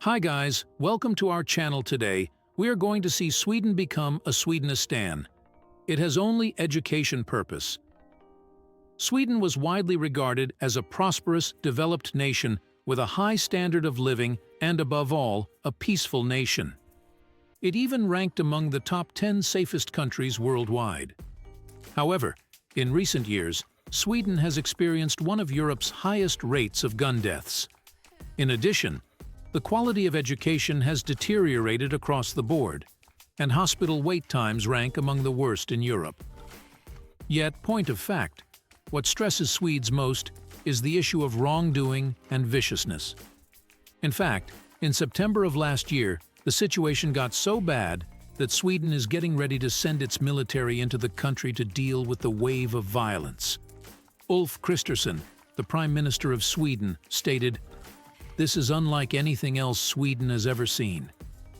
Hi guys, welcome to our channel today. We are going to see Sweden become a swedenistan. It has only education purpose. Sweden was widely regarded as a prosperous, developed nation with a high standard of living and, above all, a peaceful nation. It even ranked among the top 10 safest countries worldwide. However, in recent years, Sweden has experienced one of Europe's highest rates of gun deaths. In addition, the quality of education has deteriorated across the board, and hospital wait times rank among the worst in Europe. Yet, point of fact, what stresses Swedes most is the issue of wrongdoing and viciousness. In fact, in September of last year, the situation got so bad that Sweden is getting ready to send its military into the country to deal with the wave of violence. Ulf Kristersson, the Prime Minister of Sweden, stated, "This is unlike anything else Sweden has ever seen.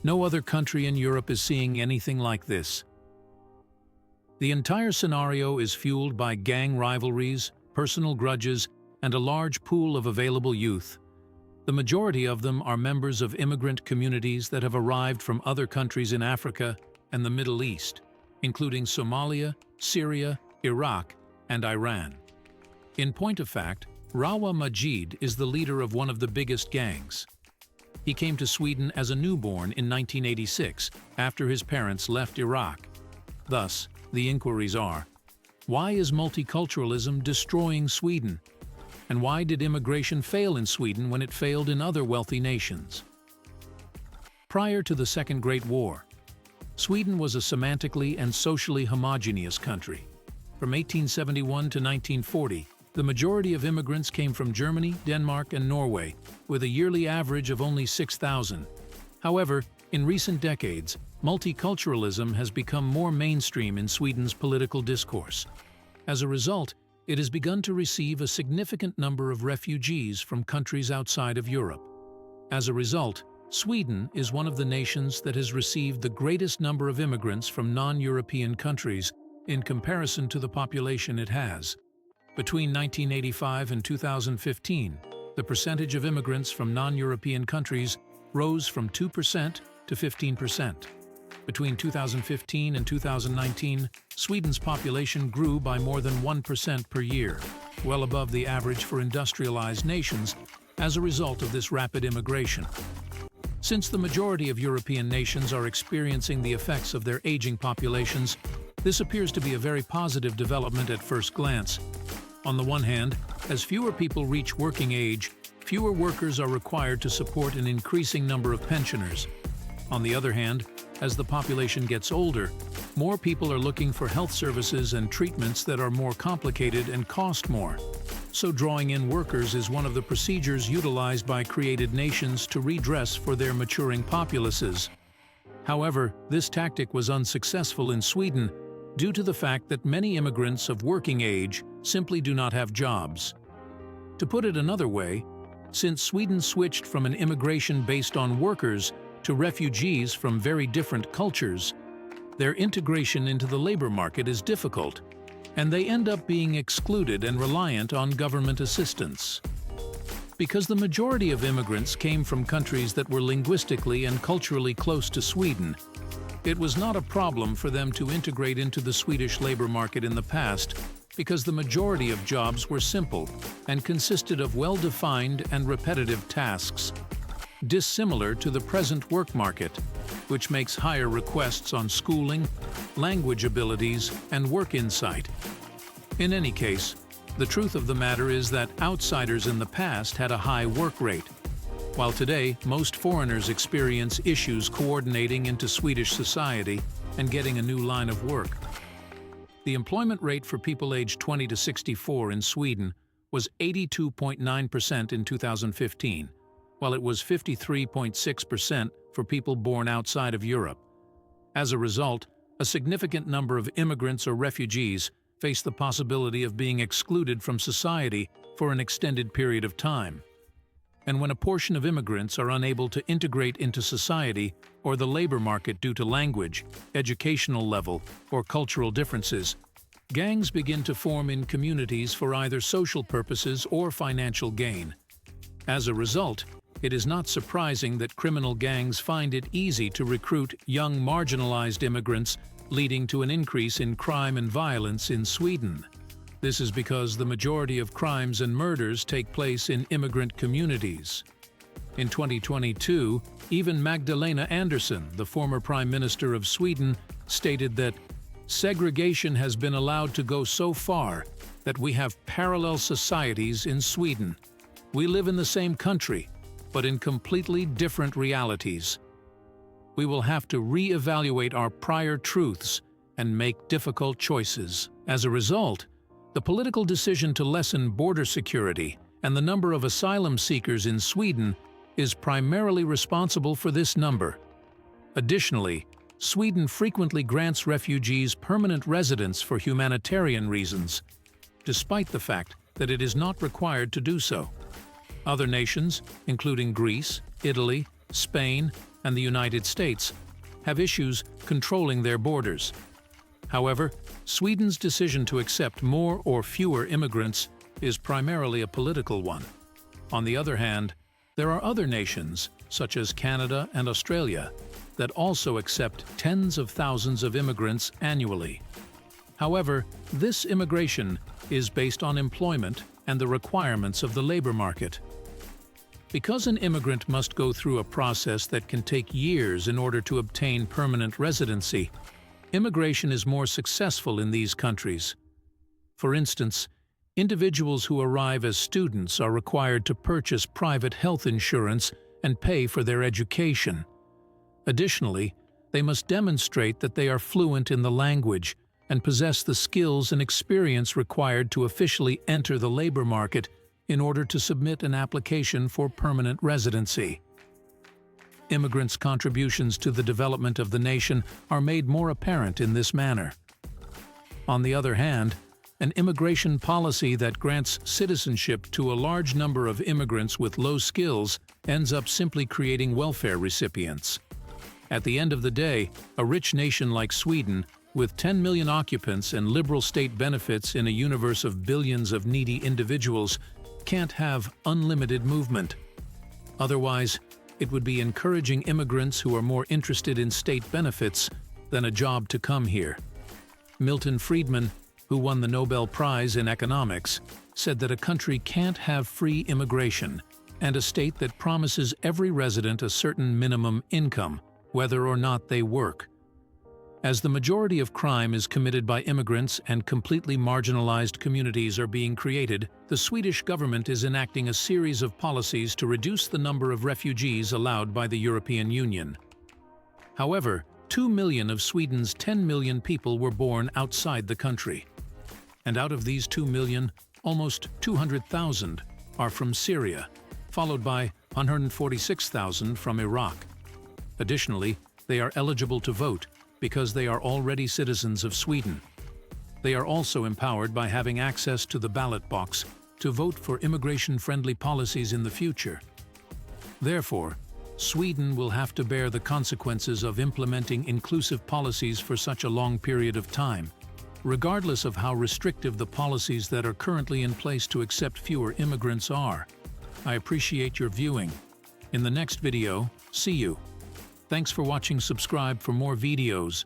No other country in Europe is seeing anything like this." The entire scenario is fueled by gang rivalries, personal grudges, and a large pool of available youth. The majority of them are members of immigrant communities that have arrived from other countries in Africa and the Middle East, including Somalia, Syria, Iraq, and Iran. In point of fact, Rawa Majid is the leader of one of the biggest gangs. He came to Sweden as a newborn in 1986 after his parents left Iraq. Thus, the inquiries are, why is multiculturalism destroying Sweden? And why did immigration fail in Sweden when it failed in other wealthy nations? Prior to the Second Great War, Sweden was a semantically and socially homogeneous country. From 1871 to 1940, the majority of immigrants came from Germany, Denmark, and Norway, with a yearly average of only 6,000. However, in recent decades, multiculturalism has become more mainstream in Sweden's political discourse. As a result, it has begun to receive a significant number of refugees from countries outside of Europe. As a result, Sweden is one of the nations that has received the greatest number of immigrants from non-European countries in comparison to the population it has. Between 1985 and 2015, the percentage of immigrants from non-European countries rose from 2% to 15%. Between 2015 and 2019, Sweden's population grew by more than 1% per year, well above the average for industrialized nations as a result of this rapid immigration. Since the majority of European nations are experiencing the effects of their aging populations, this appears to be a very positive development at first glance. On the one hand, as fewer people reach working age, fewer workers are required to support an increasing number of pensioners. On the other hand, as the population gets older, more people are looking for health services and treatments that are more complicated and cost more. So drawing in workers is one of the procedures utilized by created nations to redress for their maturing populaces. However, this tactic was unsuccessful in Sweden due to the fact that many immigrants of working age simply do not have jobs. To put it another way, since Sweden switched from an immigration based on workers to refugees from very different cultures, their integration into the labor market is difficult, and they end up being excluded and reliant on government assistance. Because the majority of immigrants came from countries that were linguistically and culturally close to Sweden, it was not a problem for them to integrate into the Swedish labor market in the past because the majority of jobs were simple and consisted of well-defined and repetitive tasks, dissimilar to the present work market, which makes higher requests on schooling, language abilities, and work insight. In any case, the truth of the matter is that outsiders in the past had a high work rate, while today most foreigners experience issues coordinating into Swedish society and getting a new line of work. The employment rate for people aged 20 to 64 in Sweden was 82.9% in 2015, while it was 53.6% for people born outside of Europe. As a result, a significant number of immigrants or refugees face the possibility of being excluded from society for an extended period of time. And when a portion of immigrants are unable to integrate into society or the labor market due to language, educational level, or cultural differences, gangs begin to form in communities for either social purposes or financial gain. As a result, It is not surprising that criminal gangs find it easy to recruit young marginalized immigrants, leading to an increase in crime and violence in Sweden. This is because the majority of crimes and murders take place in immigrant communities. In 2022, even Magdalena Andersson, the former Prime Minister of Sweden, stated that segregation has been allowed to go so far that we have parallel societies in Sweden. We live in the same country, but in completely different realities. We will have to re-evaluate our prior truths and make difficult choices. As a result, the political decision to lessen border security and the number of asylum seekers in Sweden is primarily responsible for this number. Additionally, Sweden frequently grants refugees permanent residence for humanitarian reasons, despite the fact that it is not required to do so. Other nations, including Greece, Italy, Spain, and the United States, have issues controlling their borders. However, Sweden's decision to accept more or fewer immigrants is primarily a political one. On the other hand, there are other nations, such as Canada and Australia, that also accept tens of thousands of immigrants annually. However, this immigration is based on employment and the requirements of the labor market. Because an immigrant must go through a process that can take years in order to obtain permanent residency, immigration is more successful in these countries. For instance, individuals who arrive as students are required to purchase private health insurance and pay for their education. Additionally, they must demonstrate that they are fluent in the language and possess the skills and experience required to officially enter the labor market in order to submit an application for permanent residency. Immigrants' contributions to the development of the nation are made more apparent in this manner. On the other hand, an immigration policy that grants citizenship to a large number of immigrants with low skills ends up simply creating welfare recipients. At the end of the day, a rich nation like Sweden, with 10 million occupants and liberal state benefits in a universe of billions of needy individuals, can't have unlimited movement. Otherwise, it would be encouraging immigrants who are more interested in state benefits than a job to come here. Milton Friedman, who won the Nobel Prize in Economics, said that a country can't have free immigration and a state that promises every resident a certain minimum income, whether or not they work. As the majority of crime is committed by immigrants and completely marginalized communities are being created, the Swedish government is enacting a series of policies to reduce the number of refugees allowed by the European Union. However, 2 million of Sweden's 10 million people were born outside the country. And out of these 2 million, almost 200,000 are from Syria, followed by 146,000 from Iraq. Additionally, they are eligible to vote because they are already citizens of Sweden. They are also empowered by having access to the ballot box to vote for immigration-friendly policies in the future. Therefore, Sweden will have to bear the consequences of implementing inclusive policies for such a long period of time, regardless of how restrictive the policies that are currently in place to accept fewer immigrants are. I appreciate your viewing. In the next video, see you. Thanks for watching. Subscribe for more videos.